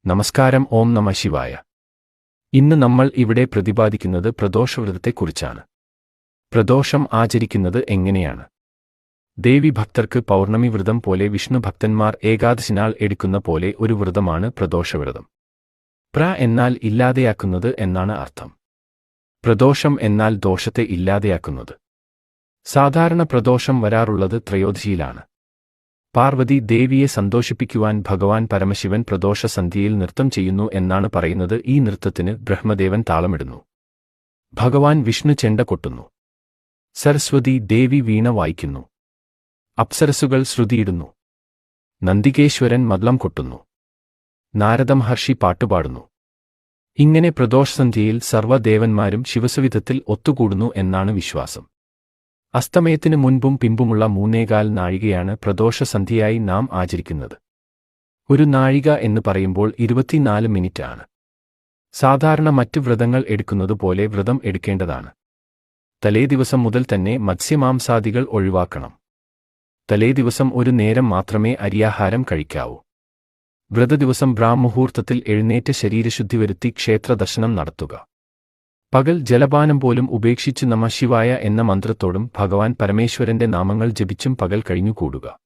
നമസ്കാരം. ഓം നമഃ ശിവായ. ഇന്ന് നമ്മൾ ഇവിടെ പ്രതിപാദിക്കുന്നത് പ്രദോഷവ്രതത്തെക്കുറിച്ചാണ്. പ്രദോഷം ആചരിക്കുന്നത് എങ്ങനെയാണ്? ദേവി ഭക്തർക്ക് പൗർണമി വ്രതം പോലെ വിഷ്ണു ഭക്തന്മാർ ഏകാദശിനാൾ എടുക്കുന്ന പോലെ ഒരു വ്രതമാണ് പ്രദോഷവ്രതം. എന്നാൽ ഇല്ലാതെയാക്കുന്നത് എന്നാണ് അർത്ഥം. പ്രദോഷം എന്നാൽ ദോഷത്തെ ഇല്ലാതെയാക്കുന്നത്. സാധാരണ പ്രദോഷം വരാറുള്ളത് ത്രയോദശിയിലാണ്. പാർവതി ദേവിയെ സന്തോഷിപ്പിക്കുവാൻ ഭഗവാൻ പരമശിവൻ പ്രദോഷസന്ധ്യയിൽ നൃത്തം ചെയ്യുന്നു എന്നാണ് പറയുന്നത്. ഈ നൃത്തത്തിന് ബ്രഹ്മദേവൻ താളമിടുന്നു. ഭഗവാൻ വിഷ്ണു ചെണ്ട കൊട്ടുന്നു. സരസ്വതി ദേവി വീണ വായിക്കുന്നു. അപ്സരസുകൾ ശ്രുതിയിടുന്നു. നന്ദികേശ്വരൻ മദ്ദളം കൊട്ടുന്നു. നാരദ മഹർഷി പാട്ടുപാടുന്നു. ഇങ്ങനെ പ്രദോഷസന്ധ്യയിൽ സർവ്വദേവന്മാരും ശിവസവിധത്തിൽ ഒത്തുകൂടുന്നു എന്നാണ് വിശ്വാസം. അസ്തമയത്തിന് മുൻപും പിമ്പുമുള്ള 3.25 നാഴികയാണ് പ്രദോഷസന്ധ്യയായി നാം ആചരിക്കുന്നത്. ഒരു നാഴിക എന്ന് പറയുമ്പോൾ 24 മിനിറ്റ് ആണ്. സാധാരണ മറ്റു വ്രതങ്ങൾ എടുക്കുന്നതുപോലെ വ്രതം എടുക്കേണ്ടതാണ്. തലേദിവസം മുതൽ തന്നെ മത്സ്യമാംസാദികൾ ഒഴിവാക്കണം. തലേദിവസം ഒരു നേരം മാത്രമേ അരിയാഹാരം കഴിക്കാവൂ. വ്രതദിവസം ബ്രാഹ്മുഹൂർത്തത്തിൽ എഴുന്നേറ്റ് ശരീരശുദ്ധി വരുത്തി ക്ഷേത്രദർശനം നടത്തുക. പകൽ ജലപാനം പോലും ഉപേക്ഷിച്ച് നമഃ ശിവായ എന്ന മന്ത്രത്തോടും ഭഗവാൻ പരമേശ്വരന്റെ നാമങ്ങൾ ജപിച്ചും പകൽ കഴിഞ്ഞുകൂടുക.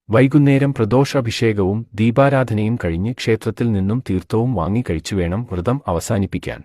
വൈകുന്നേരം പ്രദോഷാഭിഷേകവും ദീപാരാധനയും കഴിഞ്ഞ് ക്ഷേത്രത്തിൽ നിന്നും തീർത്ഥവും വാങ്ങി കഴിച്ചുവേണം വ്രതം അവസാനിപ്പിക്കാൻ.